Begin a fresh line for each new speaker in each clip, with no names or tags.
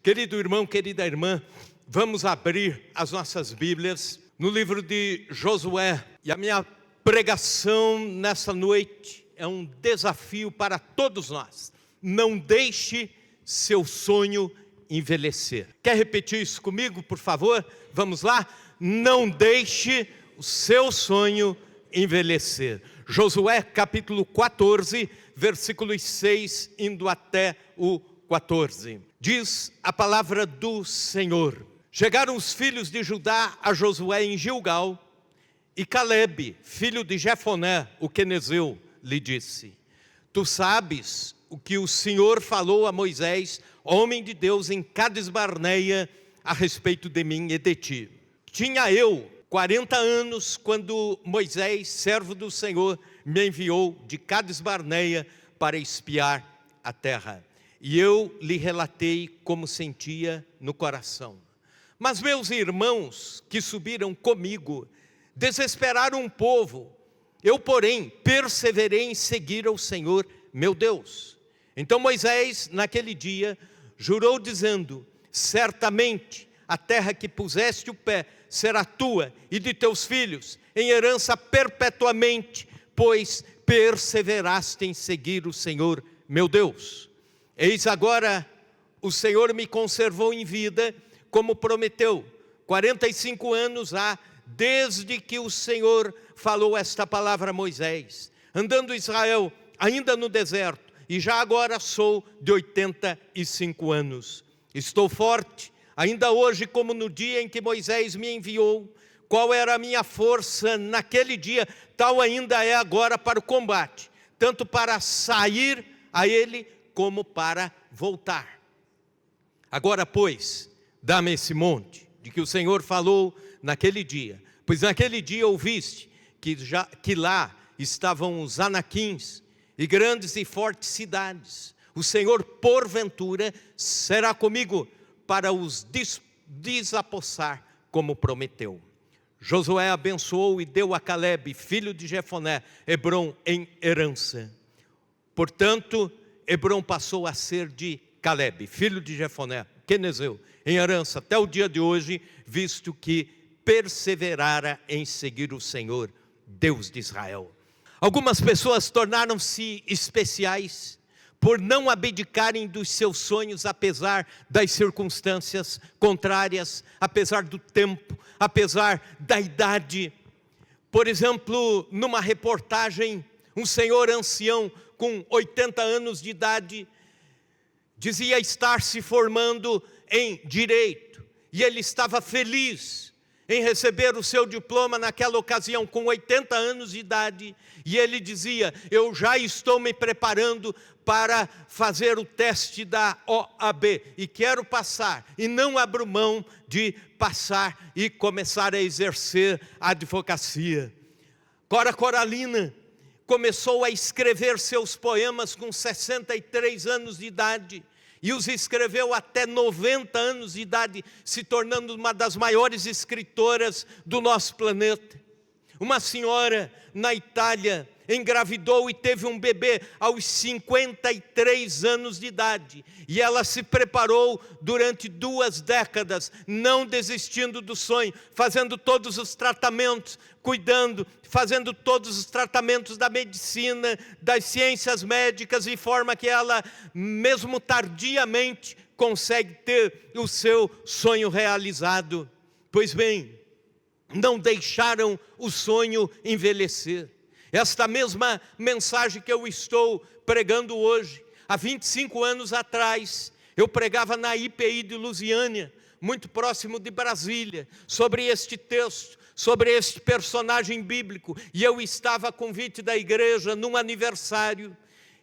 Querido irmão, querida irmã, vamos abrir as nossas Bíblias no livro de Josué. E a minha pregação nessa noite é um desafio para todos nós. Não deixe seu sonho envelhecer. Quer repetir isso comigo, por favor? Vamos lá? Não deixe o seu sonho envelhecer. Josué capítulo 14, versículos 6 indo até o 14. Diz a palavra do Senhor: chegaram os filhos de Judá a Josué em Gilgal, e Calebe, filho de Jefoné, o quenezeu, lhe disse: tu sabes o que o Senhor falou a Moisés, homem de Deus, em Cades Barneia, a respeito de mim e de ti. Tinha eu 40 anos quando Moisés, servo do Senhor, me enviou de Cades Barneia para espiar a terra. E eu lhe relatei como sentia no coração. Mas meus irmãos que subiram comigo desesperaram um povo. Eu, porém, perseverei em seguir ao Senhor, meu Deus. Então Moisés, naquele dia, jurou dizendo: certamente a terra que puseste o pé será tua e de teus filhos, em herança perpetuamente, pois perseveraste em seguir o Senhor, meu Deus. Eis agora, o Senhor me conservou em vida, como prometeu. 45 anos há, desde que o Senhor falou esta palavra a Moisés, andando Israel ainda no deserto, e já agora sou de 85 anos. Estou forte, ainda hoje como no dia em que Moisés me enviou. Qual era a minha força naquele dia, tal ainda é agora para o combate, tanto para sair a ele, como para voltar. Agora, pois, dá-me esse monte, de que o Senhor falou naquele dia, pois naquele dia ouviste que lá estavam os anaquins, e grandes e fortes cidades. O Senhor, porventura, será comigo para os desapossar, como prometeu. Josué abençoou e deu a Calebe, filho de Jefoné, Hebrom em herança. Portanto, Hebrom passou a ser de Calebe, filho de Jefoné, quenezeu, em herança até o dia de hoje, visto que perseverara em seguir o Senhor, Deus de Israel. Algumas pessoas tornaram-se especiais por não abdicarem dos seus sonhos, apesar das circunstâncias contrárias, apesar do tempo, apesar da idade. Por exemplo, numa reportagem, um senhor ancião com 80 anos de idade dizia estar se formando em direito, e ele estava feliz em receber o seu diploma naquela ocasião, com 80 anos de idade, e ele dizia: eu já estou me preparando para fazer o teste da OAB, e quero passar, e não abro mão de passar e começar a exercer a advocacia. Cora Coralina começou a escrever seus poemas com 63 anos de idade, e os escreveu até 90 anos de idade, se tornando uma das maiores escritoras do nosso planeta. Uma senhora na Itália engravidou e teve um bebê aos 53 anos de idade, e ela se preparou durante 2 décadas, não desistindo do sonho, fazendo todos os tratamentos, cuidando, fazendo todos os tratamentos da medicina, das ciências médicas, de forma que ela, mesmo tardiamente, consegue ter o seu sonho realizado. Pois bem, não deixaram o sonho envelhecer. Esta mesma mensagem que eu estou pregando hoje, há 25 anos atrás, eu pregava na IPI de Lusiânia, muito próximo de Brasília, sobre este texto, sobre este personagem bíblico, e eu estava a convite da igreja num aniversário,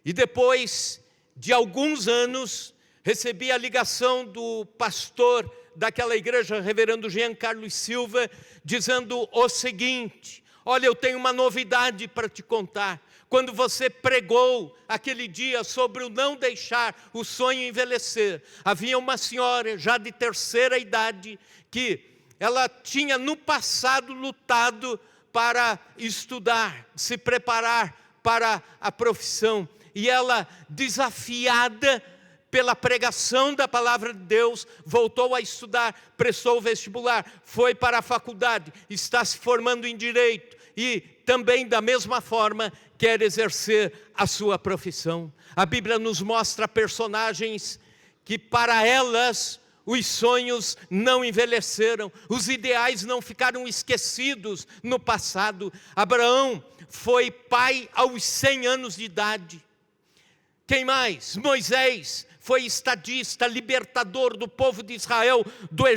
e depois de alguns anos, recebi a ligação do pastor daquela igreja, reverendo Jean Carlos Silva, dizendo o seguinte: olha, eu tenho uma novidade para te contar. Quando você pregou aquele dia sobre o não deixar o sonho envelhecer, havia uma senhora já de terceira idade que ela tinha no passado lutado para estudar, se preparar para a profissão, e ela, desafiada pela pregação da palavra de Deus, voltou a estudar, prestou o vestibular, foi para a faculdade, está se formando em direito e também da mesma forma quer exercer a sua profissão. A Bíblia nos mostra personagens que para elas os sonhos não envelheceram, os ideais não ficaram esquecidos no passado. Abraão foi pai aos 100 anos de idade. Quem mais? Moisés foi estadista, libertador do povo de Israel do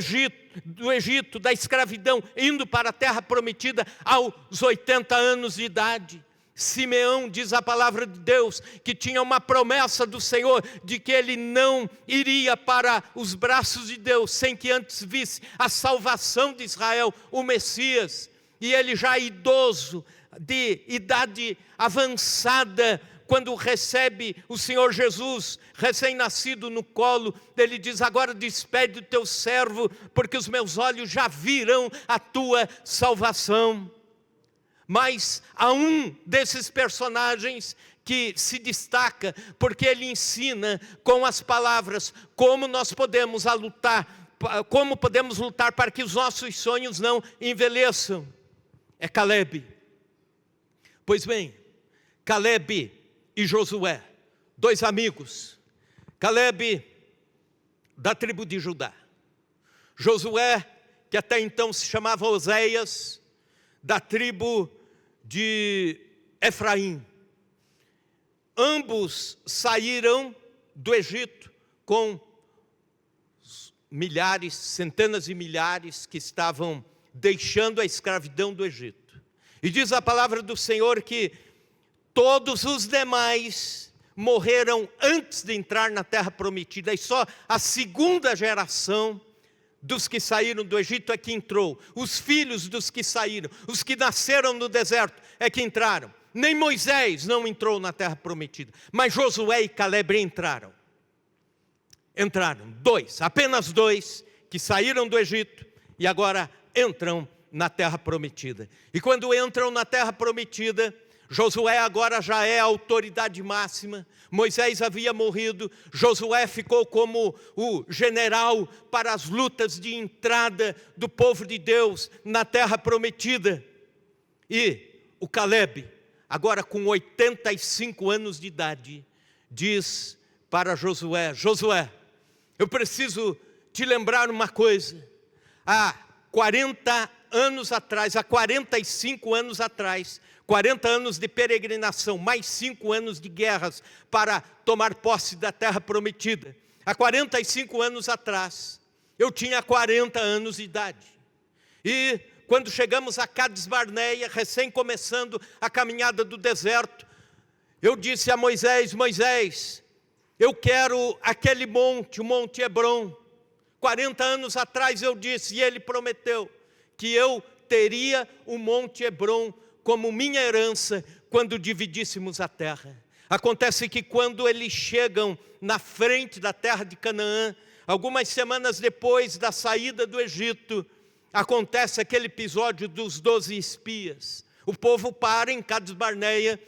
Egito, da escravidão, indo para a terra prometida aos 80 anos de idade. Simeão, diz a palavra de Deus, que tinha uma promessa do Senhor de que ele não iria para os braços de Deus sem que antes visse a salvação de Israel, o Messias. E ele já idoso, de idade avançada, quando recebe o Senhor Jesus, recém-nascido no colo, ele diz: agora despede o teu servo, porque os meus olhos já viram a tua salvação. Mas há um desses personagens que se destaca, porque ele ensina com as palavras como nós podemos lutar, como podemos lutar para que os nossos sonhos não envelheçam. É Caleb. Pois bem, Caleb e Josué, dois amigos. Caleb, da tribo de Judá. Josué, que até então se chamava Oséias, da tribo de Efraim. Ambos saíram do Egito com milhares, centenas de milhares que estavam deixando a escravidão do Egito. E diz a palavra do Senhor que todos os demais morreram antes de entrar na terra prometida, e só a segunda geração dos que saíram do Egito é que entrou. Os filhos dos que saíram, os que nasceram no deserto é que entraram. Nem Moisés não entrou na terra prometida, mas Josué e Caleb entraram. Entraram apenas dois que saíram do Egito e agora entram na terra prometida. E quando entram na terra prometida, Josué agora já é a autoridade máxima. Moisés havia morrido, Josué ficou como o general para as lutas de entrada do povo de Deus na terra prometida. E o Caleb, agora com 85 anos de idade, diz para Josué: Josué, eu preciso te lembrar uma coisa. Há 40 anos atrás, há 45 anos atrás, 40 anos de peregrinação, mais 5 anos de guerras para tomar posse da terra prometida. Há 45 anos atrás, eu tinha 40 anos de idade. E quando chegamos a Cades Barneia, recém começando a caminhada do deserto, eu disse a Moisés: Moisés, eu quero aquele monte, o Monte Hebron. 40 anos atrás eu disse, e ele prometeu que eu teria o Monte Hebron como minha herança quando dividíssemos a terra. Acontece que quando eles chegam na frente da terra de Canaã, algumas semanas depois da saída do Egito, acontece aquele episódio dos 12 espias. O povo para em Cades Barneia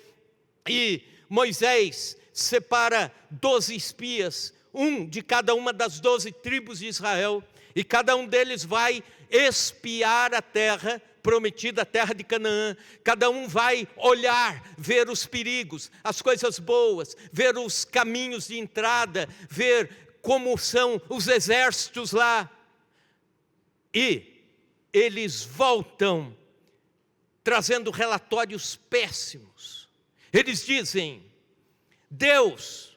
e Moisés separa 12 espias, um de cada uma das 12 tribos de Israel, e cada um deles vai espiar a terra prometida, a terra de Canaã. Cada um vai olhar, ver os perigos, as coisas boas, ver os caminhos de entrada, ver como são os exércitos lá. E eles voltam trazendo relatórios péssimos. Eles dizem: Deus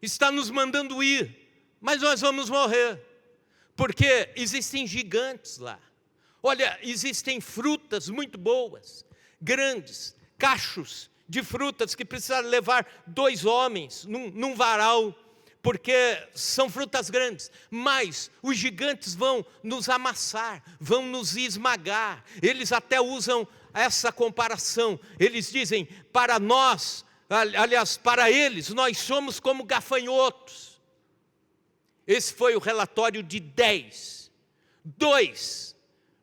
está nos mandando ir, mas nós vamos morrer, porque existem gigantes lá. Olha, existem frutas muito boas, grandes, cachos de frutas que precisaram levar 2 homens num varal, porque são frutas grandes, mas os gigantes vão nos amassar, vão nos esmagar. Eles até usam essa comparação, eles dizem: para nós, aliás, para eles, nós somos como gafanhotos. Esse foi o relatório de 10. 2,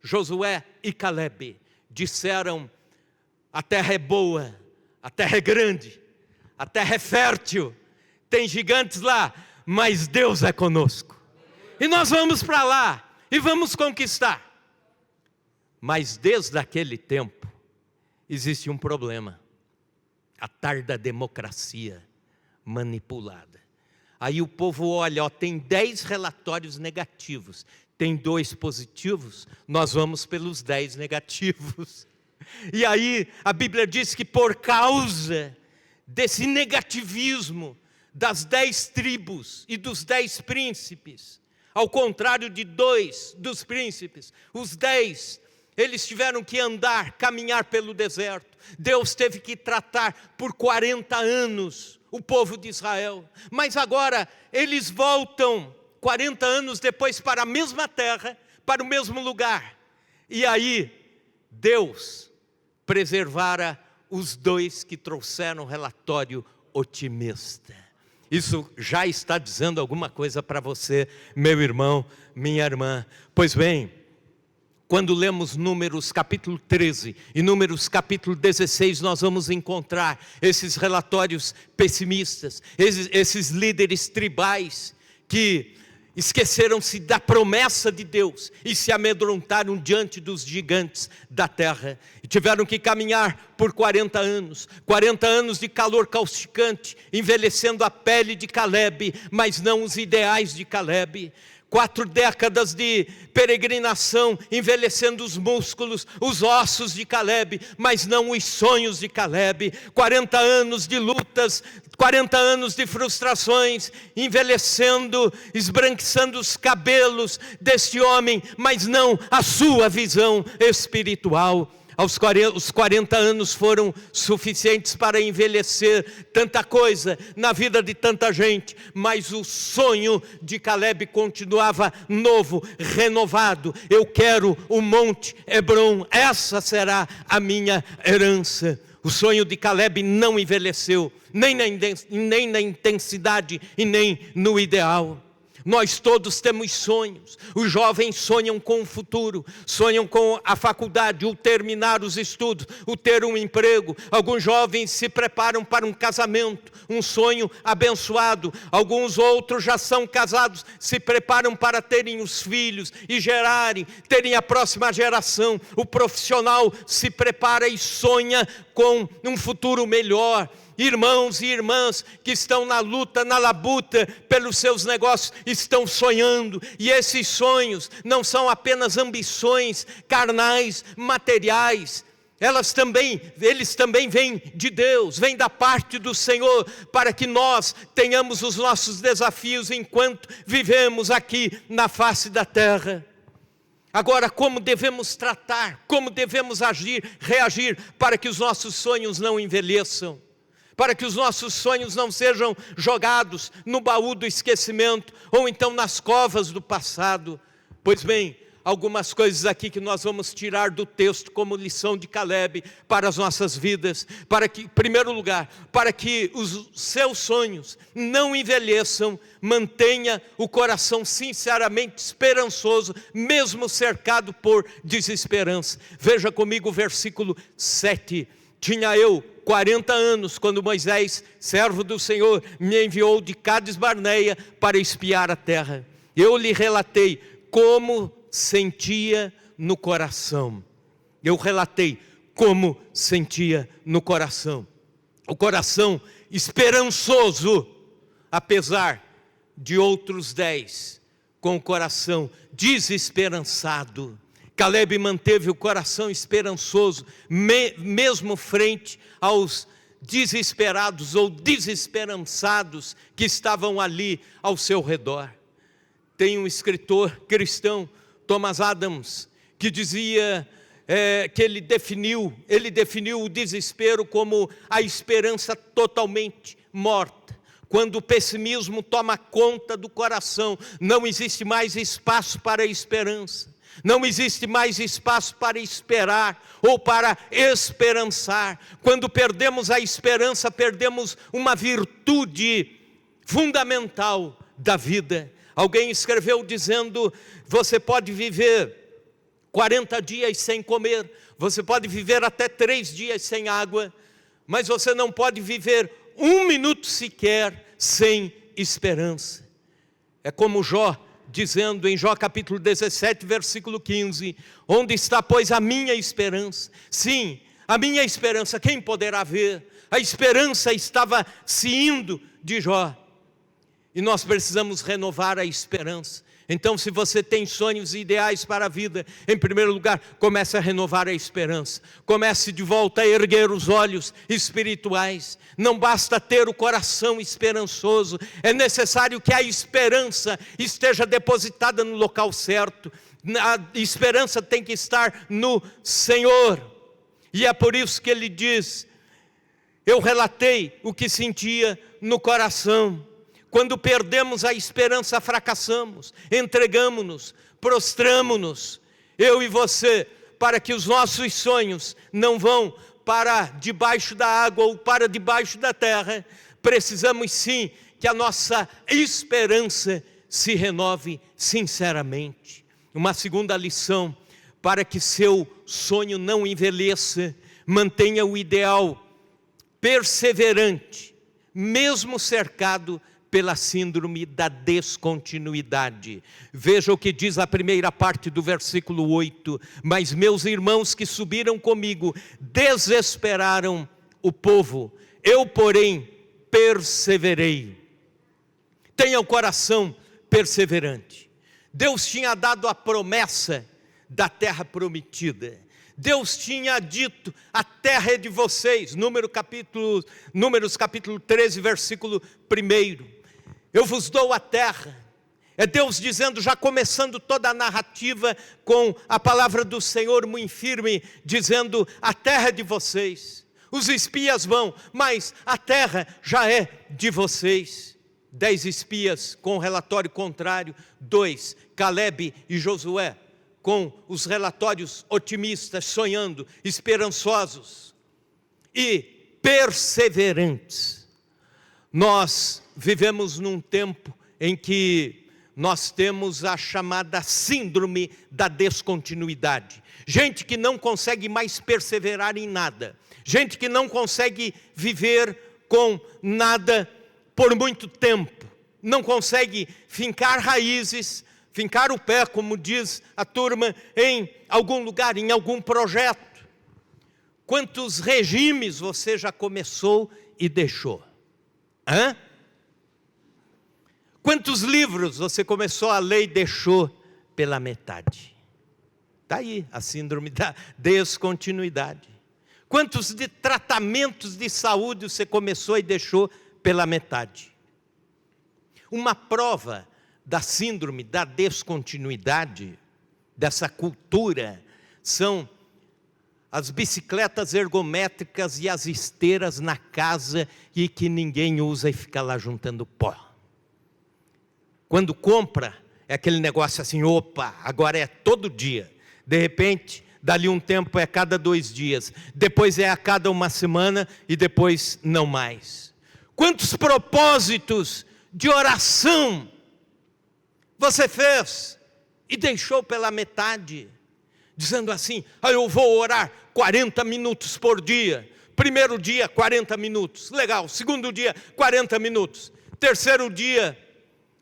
Josué e Caleb, disseram: a terra é boa, a terra é grande, a terra é fértil, tem gigantes lá, mas Deus é conosco. E nós vamos para lá e vamos conquistar. Mas desde aquele tempo, existe um problema. A tarda democracia manipulada. Aí o povo olha, tem 10 relatórios negativos, tem 2 positivos, nós vamos pelos 10 negativos. E aí a Bíblia diz que por causa desse negativismo das 10 tribos e dos 10 príncipes, ao contrário de 2 dos príncipes, os 10, eles tiveram que caminhar pelo deserto. Deus teve que tratar por 40 anos o povo de Israel. Mas agora eles voltam 40 anos depois para a mesma terra, para o mesmo lugar. E aí Deus preservara os 2 que trouxeram relatório otimista. Isso já está dizendo alguma coisa para você, meu irmão, minha irmã. Pois bem, quando lemos Números capítulo 13 e Números capítulo 16, nós vamos encontrar esses relatórios pessimistas, esses líderes tribais que esqueceram-se da promessa de Deus e se amedrontaram diante dos gigantes da terra. E tiveram que caminhar por 40 anos de calor causticante, envelhecendo a pele de Calebe, mas não os ideais de Calebe. 4 décadas de peregrinação, envelhecendo os músculos, os ossos de Calebe, mas não os sonhos de Calebe. 40 anos de lutas, 40 anos de frustrações, envelhecendo, esbranquiçando os cabelos deste homem, mas não a sua visão espiritual. Os 40 anos foram suficientes para envelhecer tanta coisa na vida de tanta gente, mas o sonho de Calebe continuava novo, renovado. Eu quero o Monte Hebrom, essa será a minha herança. O sonho de Calebe não envelheceu, nem na intensidade e nem no ideal. Nós todos temos sonhos. Os jovens sonham com o futuro, sonham com a faculdade, o terminar os estudos, o ter um emprego. Alguns jovens se preparam para um casamento, um sonho abençoado. Alguns outros já são casados, se preparam para terem os filhos e terem a próxima geração. O profissional se prepara e sonha com um futuro melhor. Irmãos e irmãs que estão na luta, na labuta pelos seus negócios, estão sonhando. E esses sonhos não são apenas ambições carnais, materiais. Eles também vêm de Deus, vêm da parte do Senhor, para que nós tenhamos os nossos desafios enquanto vivemos aqui na face da terra. Agora, como devemos tratar, como devemos reagir para que os nossos sonhos não envelheçam? Para que os nossos sonhos não sejam jogados no baú do esquecimento, ou então nas covas do passado. Pois bem, algumas coisas aqui que nós vamos tirar do texto como lição de Calebe para as nossas vidas. Em primeiro lugar, para que os seus sonhos não envelheçam, mantenha o coração sinceramente esperançoso, mesmo cercado por desesperança. Veja comigo o versículo 7. Tinha eu 40 anos, quando Moisés, servo do Senhor, me enviou de Cádiz Barneia para espiar a terra. Eu lhe relatei como sentia no coração. O coração esperançoso, apesar de outros 10, com o coração desesperançado. Calebe manteve o coração esperançoso, mesmo frente aos desesperados ou desesperançados que estavam ali ao seu redor. Tem um escritor cristão, Thomas Adams, que dizia que ele definiu o desespero como a esperança totalmente morta. Quando o pessimismo toma conta do coração, não existe mais espaço para a esperança. Não existe mais espaço para esperar ou para esperançar. Quando perdemos a esperança, perdemos uma virtude fundamental da vida. Alguém escreveu dizendo: você pode viver 40 dias sem comer, você pode viver até 3 dias sem água, mas você não pode viver 1 minuto sequer sem esperança. É como Jó, dizendo em Jó capítulo 17, versículo 15, onde está, pois, a minha esperança? Sim, a minha esperança, quem poderá ver? A esperança estava se indo de Jó. E nós precisamos renovar a esperança. Então, se você tem sonhos e ideais para a vida, em primeiro lugar, comece a renovar a esperança. Comece de volta a erguer os olhos espirituais. Não basta ter o coração esperançoso, é necessário que a esperança esteja depositada no local certo. A esperança tem que estar no Senhor. E é por isso que ele diz, eu relatei o que sentia no coração. Quando perdemos a esperança, fracassamos, entregamos-nos, prostramos-nos, eu e você, para que os nossos sonhos não vão para debaixo da água ou para debaixo da terra. Precisamos sim que a nossa esperança se renove sinceramente. Uma segunda lição, para que seu sonho não envelheça, mantenha o ideal perseverante, mesmo cercado pela síndrome da descontinuidade. Veja o que diz a primeira parte do versículo 8. Mas meus irmãos que subiram comigo desesperaram o povo, eu porém perseverei. Tenha o coração perseverante. Deus tinha dado a promessa da terra prometida. Deus tinha dito, a terra é de vocês. Números capítulo 13, versículo 1. Eu vos dou a terra. É Deus dizendo, já começando toda a narrativa com a palavra do Senhor muito firme, dizendo, a terra é de vocês. Os espias vão, mas a terra já é de vocês. 10 espias com relatório contrário, 2, Caleb e Josué, com os relatórios otimistas, sonhando, esperançosos e perseverantes. Nós vivemos num tempo em que nós temos a chamada síndrome da descontinuidade. Gente que não consegue mais perseverar em nada. Gente que não consegue viver com nada por muito tempo. Não consegue fincar raízes, fincar o pé, como diz a turma, em algum lugar, em algum projeto. Quantos regimes você já começou e deixou? Hã? Quantos livros você começou a ler e deixou pela metade? Está aí a síndrome da descontinuidade. Quantos de tratamentos de saúde você começou e deixou pela metade? Uma prova da síndrome da descontinuidade, dessa cultura, são as bicicletas ergométricas e as esteiras na casa e que ninguém usa e fica lá juntando pó. Quando compra, é aquele negócio assim, opa, agora é todo dia. De repente, dali um tempo é cada 2 dias. Depois é a cada 1 semana e depois não mais. Quantos propósitos de oração você fez e deixou pela metade? Dizendo assim, eu vou orar 40 minutos por dia. Primeiro dia, 40 minutos. Legal. Segundo dia, 40 minutos. Terceiro dia,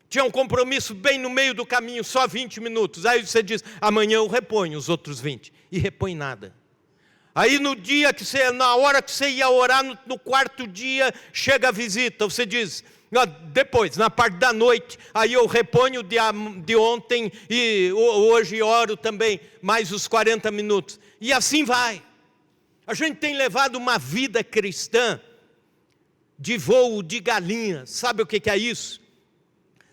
tinha um compromisso bem no meio do caminho, só 20 minutos. Aí você diz, amanhã eu reponho os outros 20. E repõe nada. Aí no dia que você, na hora que você ia orar, no 4º dia, chega a visita. Você diz, depois, na parte da noite, aí eu reponho de ontem e hoje oro também, mais os 40 minutos. E assim vai. A gente tem levado uma vida cristã de voo de galinha. Sabe o que é isso?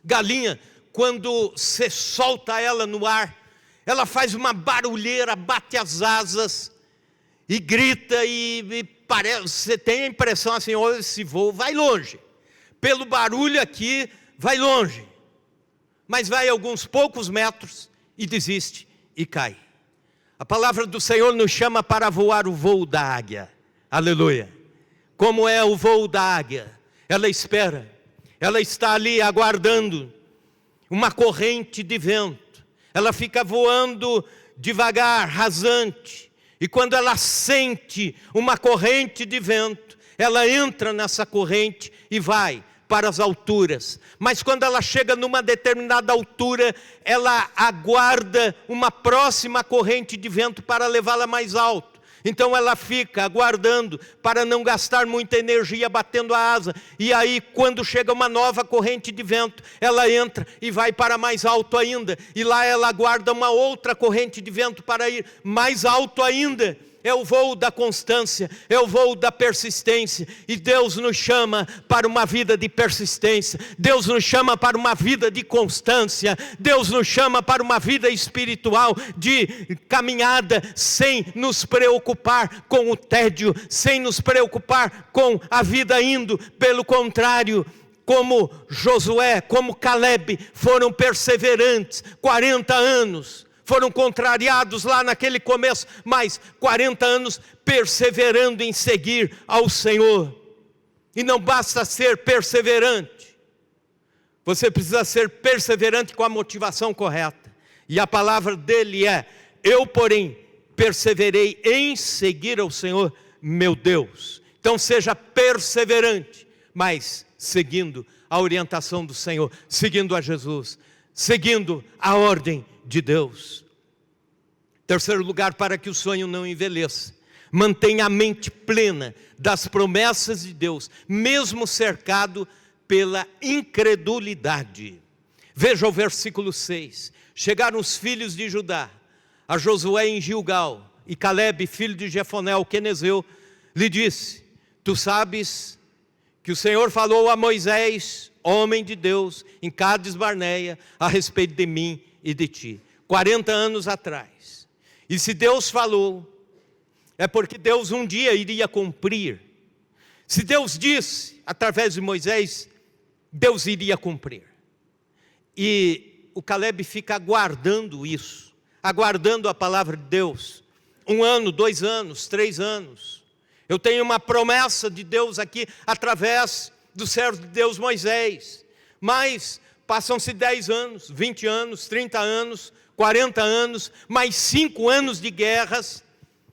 Galinha, quando você solta ela no ar, ela faz uma barulheira, bate as asas e grita e parece, você tem a impressão assim, olha, esse voo vai longe. Pelo barulho aqui, vai longe. Mas vai alguns poucos metros e desiste e cai. A palavra do Senhor nos chama para voar o voo da águia. Aleluia. Como é o voo da águia? Ela espera. Ela está ali aguardando uma corrente de vento. Ela fica voando devagar, rasante. E quando ela sente uma corrente de vento, ela entra nessa corrente e vai para as alturas. Mas quando ela chega numa determinada altura, ela aguarda uma próxima corrente de vento para levá-la mais alto. Então ela fica aguardando para não gastar muita energia batendo a asa. E aí quando chega uma nova corrente de vento, ela entra e vai para mais alto ainda. E lá ela aguarda uma outra corrente de vento para ir mais alto ainda. É o voo da constância, é o voo da persistência. E Deus nos chama para uma vida de persistência. Deus nos chama para uma vida de constância. Deus nos chama para uma vida espiritual de caminhada, sem nos preocupar com o tédio, sem nos preocupar com a vida indo. Pelo contrário, como Josué, como Caleb, foram perseverantes, 40 anos. Foram contrariados lá naquele começo, mas 40 anos perseverando em seguir ao Senhor. E não basta ser perseverante, você precisa ser perseverante com a motivação correta. E a palavra dele é: eu porém perseverei em seguir ao Senhor meu Deus. Então seja perseverante, mas seguindo a orientação do Senhor, seguindo a Jesus, seguindo a ordem de Deus. Terceiro lugar, para que o sonho não envelheça, mantenha a mente plena das promessas de Deus, mesmo cercado pela incredulidade. Veja o versículo 6. Chegaram os filhos de Judá a Josué em Gilgal, e Caleb, filho de Jefoné, o quenezeu, lhe disse: tu sabes que o Senhor falou a Moisés, homem de Deus, em Cádiz Barneia, a respeito de mim e de ti, 40 anos atrás. E se Deus falou, é porque Deus um dia iria cumprir. Se Deus disse através de Moisés, Deus iria cumprir. E o Caleb fica aguardando isso, aguardando a palavra de Deus. 1 ano, 2 anos, 3 anos. Eu tenho uma promessa de Deus aqui através do servo de Deus Moisés. Mas passam-se 10 anos, 20 anos, 30 anos, 40 anos, mais 5 anos de guerras.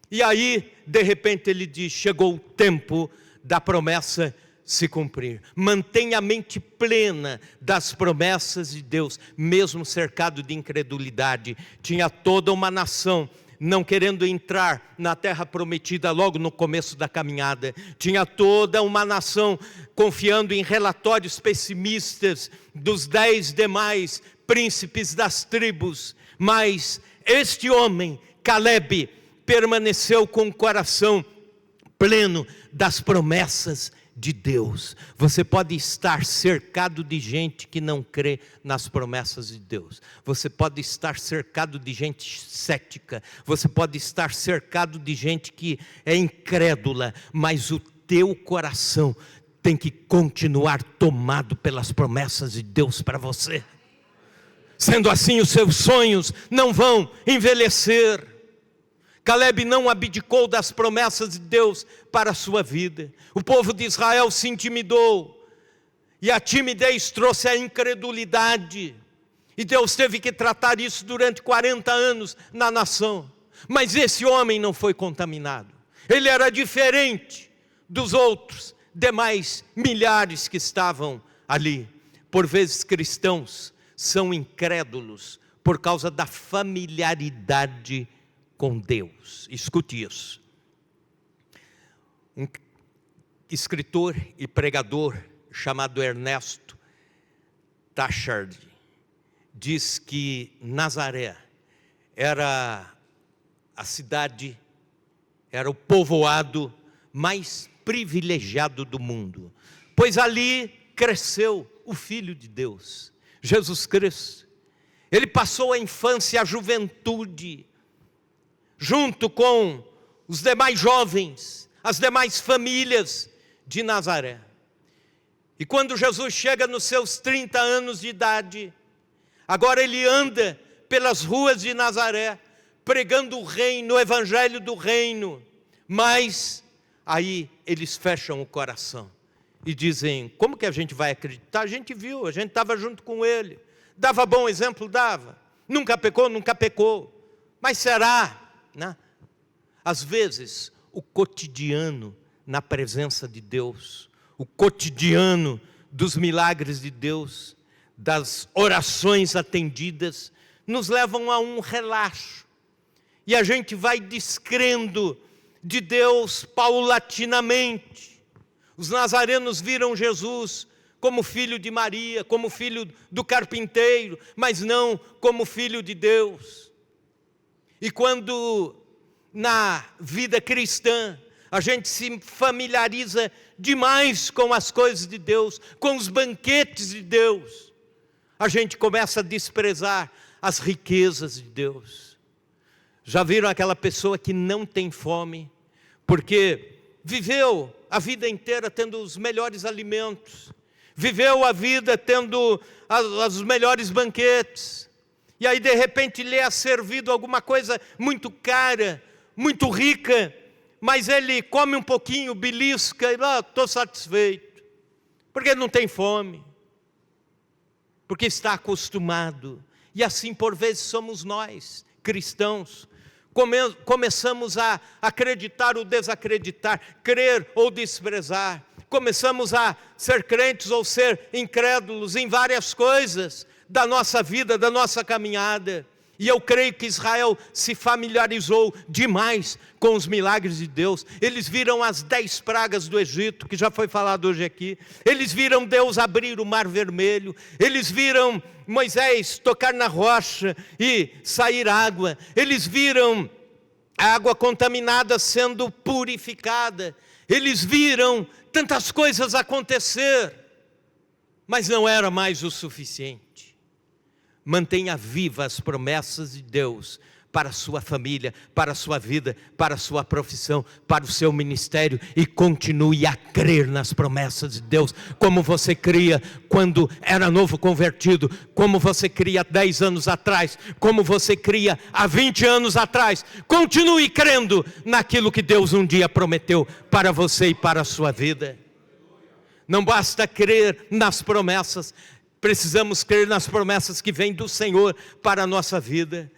E aí, de repente ele diz: chegou o tempo da promessa se cumprir. Mantenha a mente plena das promessas de Deus, mesmo cercado de incredulidade. Tinha toda uma nação não querendo entrar na terra prometida logo no começo da caminhada. Tinha toda uma nação confiando em relatórios pessimistas dos 10 demais príncipes das tribos. Mas este homem, Caleb, permaneceu com o coração pleno das promessas de Deus. Você pode estar cercado de gente que não crê nas promessas de Deus. Você pode estar cercado de gente cética. Você pode estar cercado de gente que é incrédula. Mas o teu coração tem que continuar tomado pelas promessas de Deus para você. Sendo assim, os seus sonhos não vão envelhecer. Caleb não abdicou das promessas de Deus para a sua vida. O povo de Israel se intimidou, e a timidez trouxe a incredulidade, e Deus teve que tratar isso durante 40 anos na nação. Mas esse homem não foi contaminado. Ele era diferente dos outros demais milhares que estavam ali. Por vezes cristãos são incrédulos por causa da familiaridade com Deus. Escute isso. Um escritor e pregador chamado Ernesto Tachard diz que Nazaré era a cidade, era o povoado mais privilegiado do mundo, pois ali cresceu o Filho de Deus, Jesus Cristo. Ele passou a infância e a juventude junto com os demais jovens, as demais famílias de Nazaré. E quando Jesus chega nos seus 30 anos de idade, agora ele anda pelas ruas de Nazaré, pregando o reino, o evangelho do reino. Mas aí eles fecham o coração e dizem: como que a gente vai acreditar? A gente viu, a gente estava junto com ele. Dava bom exemplo? Dava. Nunca pecou? Nunca pecou. Mas será? Né? Às vezes o cotidiano na presença de Deus, o cotidiano dos milagres de Deus, das orações atendidas, nos levam a um relaxo. E a gente vai descrendo de Deus paulatinamente. Os nazarenos viram Jesus como filho de Maria, como filho do carpinteiro, mas não como filho de Deus. E quando na vida cristã a gente se familiariza demais com as coisas de Deus, com os banquetes de Deus, a gente começa a desprezar as riquezas de Deus. Já viram aquela pessoa que não tem fome, porque viveu a vida inteira tendo os melhores alimentos, viveu a vida tendo os melhores banquetes, e aí de repente lhe é servido alguma coisa muito cara, muito rica, mas ele come um pouquinho, belisca, e estou satisfeito, porque não tem fome, porque está acostumado. E assim por vezes somos nós, cristãos, começamos a acreditar ou desacreditar, crer ou desprezar, começamos a ser crentes ou ser incrédulos em várias coisas da nossa vida, da nossa caminhada. E eu creio que Israel se familiarizou demais com os milagres de Deus. Eles viram as 10 pragas do Egito, que já foi falado hoje aqui. Eles viram Deus abrir o mar vermelho. Eles viram Moisés tocar na rocha e sair água. Eles viram a água contaminada sendo purificada. Eles viram tantas coisas acontecer. Mas não era mais o suficiente. Mantenha vivas as promessas de Deus para a sua família, para a sua vida, para a sua profissão, para o seu ministério, e continue a crer nas promessas de Deus, como você cria quando era novo convertido, como você cria 10 anos atrás, como você cria há 20 anos atrás. Continue crendo naquilo que Deus um dia prometeu para você e para a sua vida. Não basta crer nas promessas, precisamos crer nas promessas que vêm do Senhor para a nossa vida.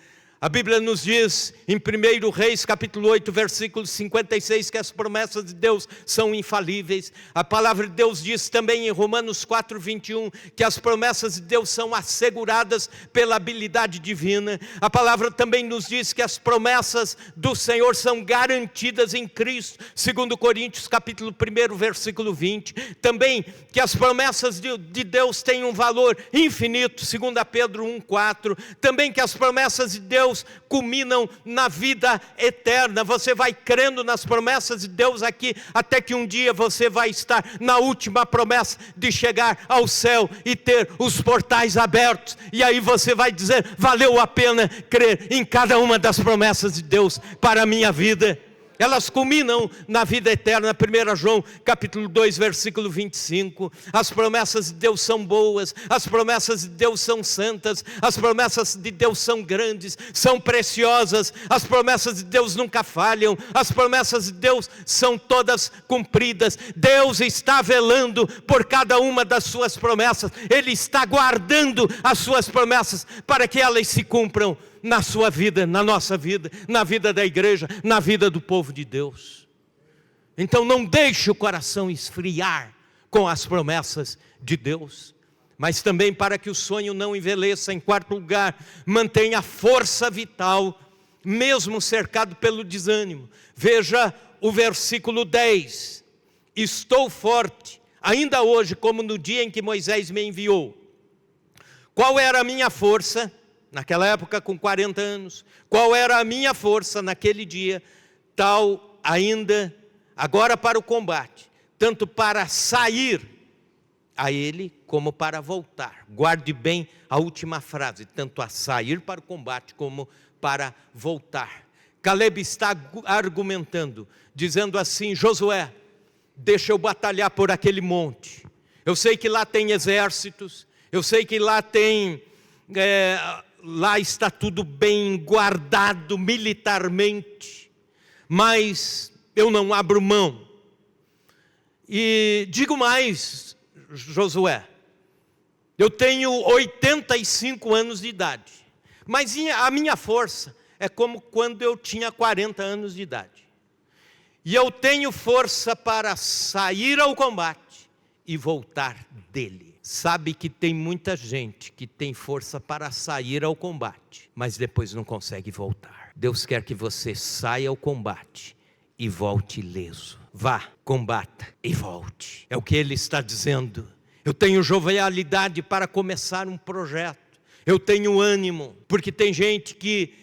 A Bíblia nos diz em 1 Reis capítulo 8, versículo 56, que as promessas de Deus são infalíveis. A palavra de Deus diz também em Romanos 4, 21, que as promessas de Deus são asseguradas pela habilidade divina. A palavra também nos diz que as promessas do Senhor são garantidas em Cristo, segundo Coríntios capítulo 1, versículo 20. Também que as promessas de Deus têm um valor infinito, segundo Pedro 1, 4. Também que as promessas de Deus culminam na vida eterna. Você vai crendo nas promessas de Deus aqui, até que um dia você vai estar na última promessa de chegar ao céu e ter os portais abertos, e aí você vai dizer: valeu a pena crer em cada uma das promessas de Deus para a minha vida. Elas culminam na vida eterna. 1 João capítulo 2, versículo 25. As promessas de Deus são boas, as promessas de Deus são santas, as promessas de Deus são grandes, são preciosas, as promessas de Deus nunca falham, as promessas de Deus são todas cumpridas. Deus está velando por cada uma das suas promessas, Ele está guardando as suas promessas para que elas se cumpram na sua vida, na nossa vida, na vida da igreja, na vida do povo de Deus. Então não deixe o coração esfriar com as promessas de Deus, mas também para que o sonho não envelheça. Em quarto lugar, mantenha a força vital, mesmo cercado pelo desânimo. Veja o versículo 10, estou forte, ainda hoje como no dia em que Moisés me enviou. Qual era a minha força? Naquela época, com 40 anos, qual era a minha força naquele dia? Tal ainda agora para o combate, tanto para sair a ele, como para voltar. Guarde bem a última frase, tanto a sair para o combate, como para voltar. Caleb está argumentando, dizendo assim: Josué, deixa eu batalhar por aquele monte. Eu sei que lá tem exércitos, eu sei que lá tem... lá está tudo bem guardado militarmente, mas eu não abro mão. E digo mais, Josué, eu tenho 85 anos de idade, mas a minha força é como quando eu tinha 40 anos de idade. E eu tenho força para sair ao combate e voltar dele. Sabe que tem muita gente que tem força para sair ao combate, mas depois não consegue voltar. Deus quer que você saia ao combate e volte ileso. Vá, combata e volte. É o que ele está dizendo. Eu tenho jovialidade para começar um projeto. Eu tenho ânimo, porque tem gente que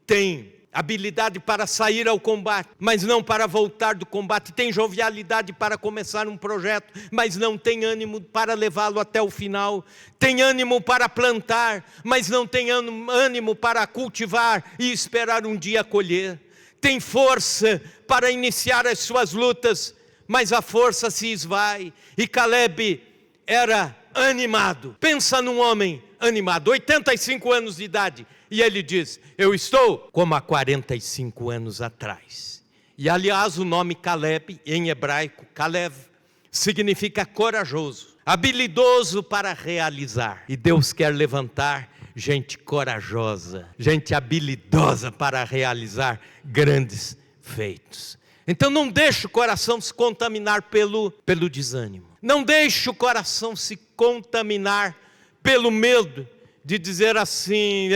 tem habilidade para sair ao combate, mas não para voltar do combate. Tem jovialidade para começar um projeto, mas não tem ânimo para levá-lo até o final. Tem ânimo para plantar, mas não tem ânimo para cultivar e esperar um dia colher. Tem força para iniciar as suas lutas, mas a força se esvai. E Caleb era animado. Pensa num homem animado, 85 anos de idade. E ele diz, eu estou como há 45 anos atrás. E aliás o nome Caleb, em hebraico, Kalev, significa corajoso, habilidoso para realizar. E Deus quer levantar gente corajosa, gente habilidosa para realizar grandes feitos. Então não deixe o coração se contaminar pelo desânimo. Não deixe o coração se contaminar pelo medo de dizer assim,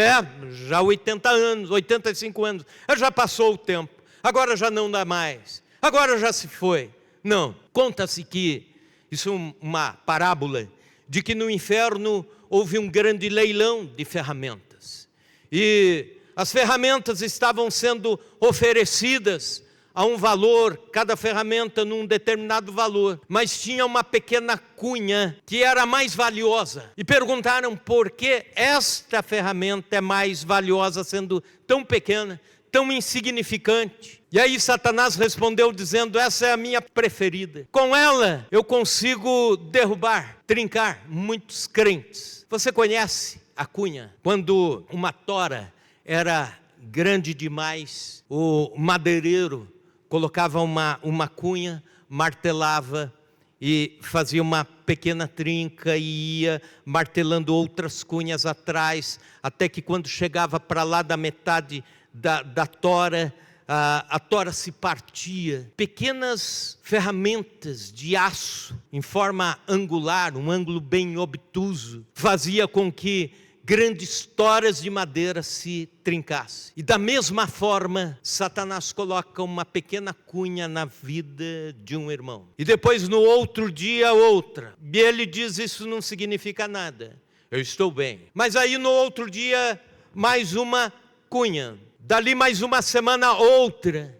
já 80 anos, 85 anos, já passou o tempo, agora já não dá mais, agora já se foi. Não, conta-se que, isso é uma parábola, de que no inferno houve um grande leilão de ferramentas. E as ferramentas estavam sendo oferecidas a um valor, cada ferramenta num determinado valor, mas tinha uma pequena cunha que era mais valiosa. E perguntaram por que esta ferramenta é mais valiosa, sendo tão pequena, tão insignificante. E aí Satanás respondeu dizendo, essa é a minha preferida. Com ela eu consigo derrubar, trincar muitos crentes. Você conhece a cunha? Quando uma tora era grande demais, o madeireiro colocava uma cunha, martelava e fazia uma pequena trinca e ia martelando outras cunhas atrás, até que quando chegava para lá da metade da tora, a tora se partia. Pequenas ferramentas de aço em forma angular, um ângulo bem obtuso, fazia com que grandes toras de madeira se trincassem. E da mesma forma, Satanás coloca uma pequena cunha na vida de um irmão. E depois no outro dia outra. E ele diz, isso não significa nada. Eu estou bem. Mas aí no outro dia, mais uma cunha. Dali mais uma semana outra.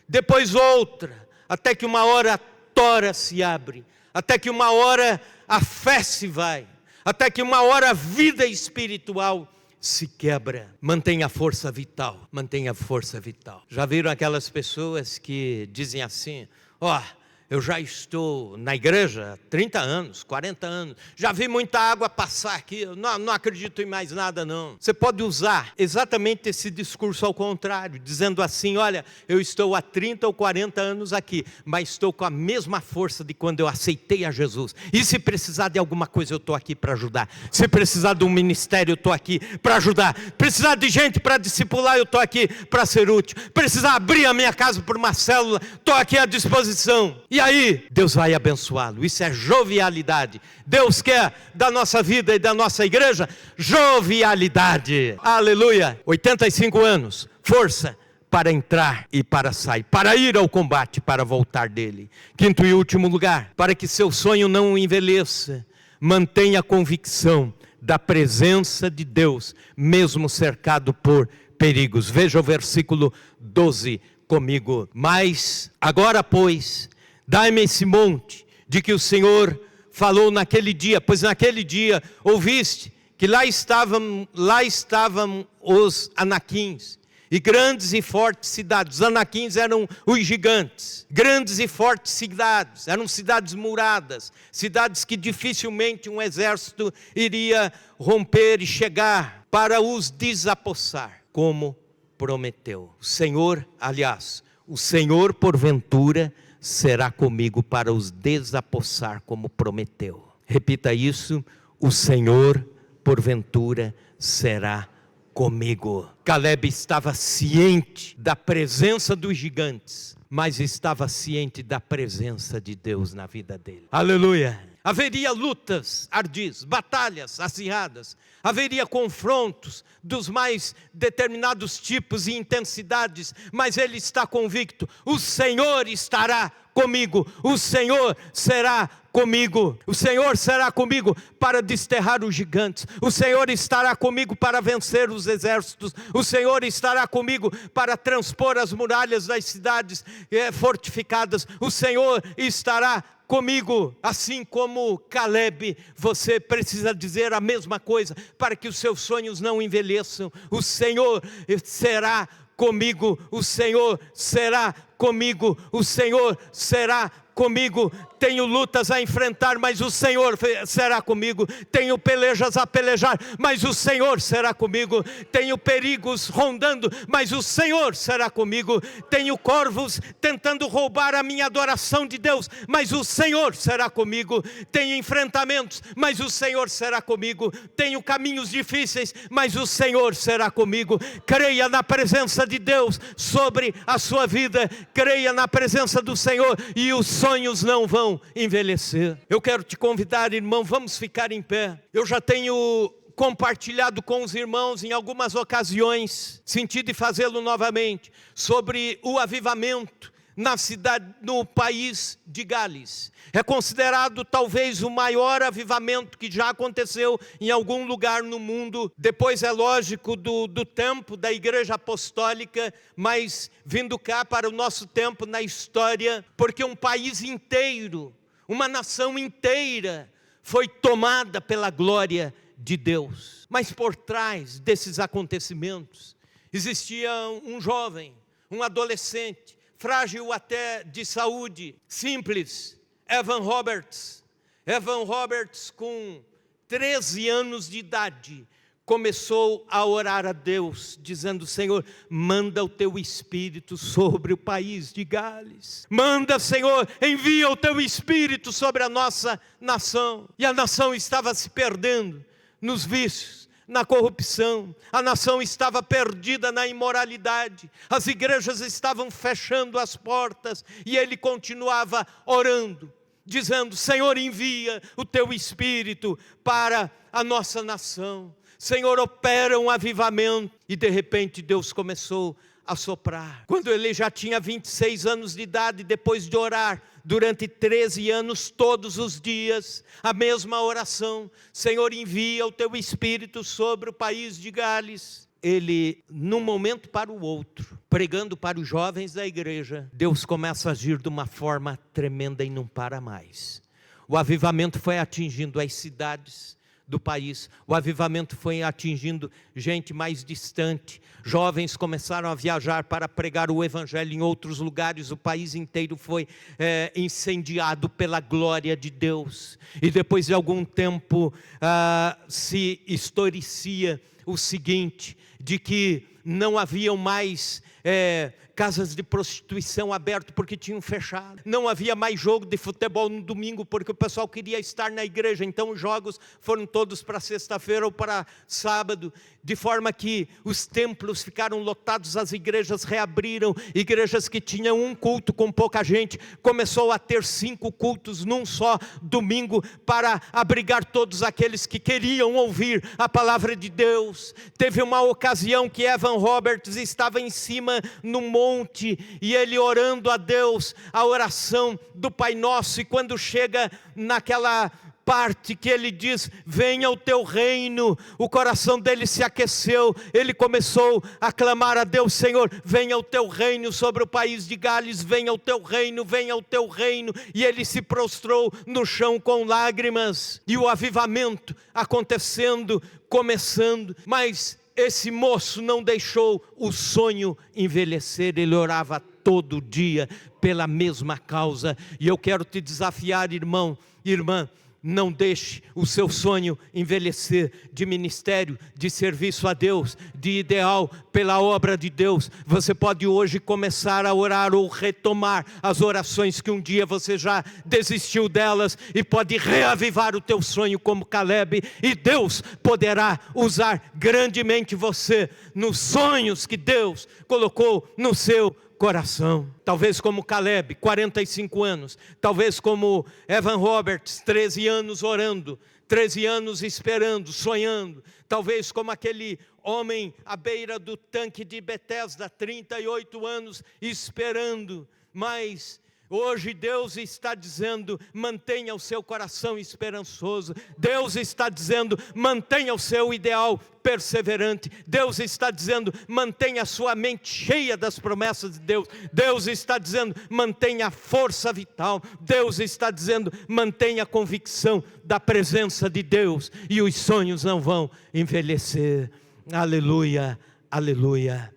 Depois outra. Até que uma hora a tora se abre. Até que uma hora a fé se vai. Até que uma hora a vida espiritual se quebra. Mantenha a força vital, mantenha a força vital. Já viram aquelas pessoas que dizem assim, eu já estou na igreja há 30 anos, 40 anos, já vi muita água passar aqui, eu não acredito em mais nada não. Você pode usar exatamente esse discurso ao contrário, dizendo assim, olha, eu estou há 30 ou 40 anos aqui, mas estou com a mesma força de quando eu aceitei a Jesus. E se precisar de alguma coisa, eu estou aqui para ajudar. Se precisar de um ministério, eu estou aqui para ajudar. Precisar de gente para discipular, eu estou aqui para ser útil. Precisar abrir a minha casa por uma célula, estou aqui à disposição. E aí, Deus vai abençoá-lo. Isso é jovialidade. Deus quer da nossa vida e da nossa igreja jovialidade. Aleluia. 85 anos, força para entrar e para sair, para ir ao combate, para voltar dele. Quinto e último lugar, para que seu sonho não envelheça, mantenha a convicção da presença de Deus, mesmo cercado por perigos. Veja o versículo 12 comigo. Mas agora, pois, dai-me esse monte de que o Senhor falou naquele dia, pois naquele dia ouviste que lá estavam os anaquins, e grandes e fortes cidades. Os anaquins eram os gigantes, grandes e fortes cidades, eram cidades muradas, cidades que dificilmente um exército iria romper e chegar para os desapossar, como prometeu. O Senhor, aliás, o Senhor porventura será comigo para os desapossar, como prometeu. Repita isso, o Senhor porventura será comigo. Caleb estava ciente da presença dos gigantes, mas estava ciente da presença de Deus na vida dele. Aleluia! Haveria lutas ardis, batalhas acirradas, haveria confrontos dos mais determinados tipos e intensidades, mas ele está convicto: o Senhor estará comigo, o Senhor será comigo, o Senhor será comigo para desterrar os gigantes, o Senhor estará comigo para vencer os exércitos, o Senhor estará comigo para transpor as muralhas das cidades fortificadas, o Senhor estará comigo. Assim como Caleb, você precisa dizer a mesma coisa para que os seus sonhos não envelheçam: o Senhor será comigo, o Senhor será comigo, o Senhor será comigo. Tenho lutas a enfrentar, mas o Senhor será comigo. Tenho pelejas a pelejar, mas o Senhor será comigo. Tenho perigos rondando, mas o Senhor será comigo. Tenho corvos tentando roubar a minha adoração de Deus, mas o Senhor será comigo. Tenho enfrentamentos, mas o Senhor será comigo. Tenho caminhos difíceis, mas o Senhor será comigo. Creia na presença de Deus sobre a sua vida. Creia na presença do Senhor e os sonhos não vão envelhecer. Eu quero te convidar, irmão, vamos ficar em pé. Eu já tenho compartilhado com os irmãos em algumas ocasiões, senti de fazê-lo novamente, sobre o avivamento na cidade, no país de Gales. É considerado talvez o maior avivamento que já aconteceu em algum lugar no mundo. Depois é lógico do tempo da igreja apostólica, mas vindo cá para o nosso tempo na história, porque um país inteiro, uma nação inteira foi tomada pela glória de Deus. Mas por trás desses acontecimentos existia um jovem, um adolescente, frágil até de saúde, simples, Evan Roberts. Evan Roberts, com 13 anos de idade, começou a orar a Deus, dizendo: Senhor, manda o teu Espírito sobre o país de Gales. Manda, Senhor, envia o teu Espírito sobre a nossa nação. E a nação estava se perdendo nos vícios, na corrupção, a nação estava perdida na imoralidade, as igrejas estavam fechando as portas, e ele continuava orando, dizendo: Senhor, envia o teu Espírito para a nossa nação. Senhor, opera um avivamento. E de repente Deus começou a soprar. Quando ele já tinha 26 anos de idade, depois de orar durante 13 anos, todos os dias, a mesma oração: Senhor, envia o teu Espírito sobre o país de Gales. Ele, num momento para o outro, pregando para os jovens da igreja, Deus começa a agir de uma forma tremenda e não para mais. O avivamento foi atingindo as cidades do país, o avivamento foi atingindo gente mais distante, jovens começaram a viajar para pregar o evangelho em outros lugares, o país inteiro foi incendiado pela glória de Deus. E depois de algum tempo se historicia o seguinte, de que não haviam mais casas de prostituição abertas porque tinham fechado. Não havia mais jogo de futebol no domingo porque o pessoal queria estar na igreja. Então os jogos foram todos para sexta-feira ou para sábado, de forma que os templos ficaram lotados, as igrejas reabriram. Igrejas que tinham um culto com pouca gente começou a ter 5 cultos num só domingo, para abrigar todos aqueles que queriam ouvir a palavra de Deus. Teve uma ocasião que Evan Roberts estava em cima no monte, e ele orando a Deus, a oração do Pai Nosso, e quando chega naquela parte que ele diz: venha o teu reino, o coração dele se aqueceu, ele começou a clamar a Deus: Senhor, venha o teu reino sobre o país de Gales, venha o teu reino, venha o teu reino. E ele se prostrou no chão com lágrimas, e o avivamento acontecendo, começando. Mas esse moço não deixou o sonho envelhecer, ele orava todo dia pela mesma causa. E eu quero te desafiar, irmão, irmã, não deixe o seu sonho envelhecer, de ministério, de serviço a Deus, de ideal pela obra de Deus. Você pode hoje começar a orar ou retomar as orações que um dia você já desistiu delas, e pode reavivar o teu sonho como Caleb, e Deus poderá usar grandemente você nos sonhos que Deus colocou no seu coração. Talvez como Caleb, 45 anos. Talvez como Evan Roberts, 13 anos orando. 13 anos esperando, sonhando. Talvez como aquele homem à beira do tanque de Betesda, 38 anos esperando. Mas hoje Deus está dizendo, mantenha o seu coração esperançoso. Deus está dizendo, mantenha o seu ideal perseverante. Deus está dizendo, mantenha a sua mente cheia das promessas de Deus. Deus está dizendo, mantenha a força vital. Deus está dizendo, mantenha a convicção da presença de Deus. E os sonhos não vão envelhecer. Aleluia, aleluia.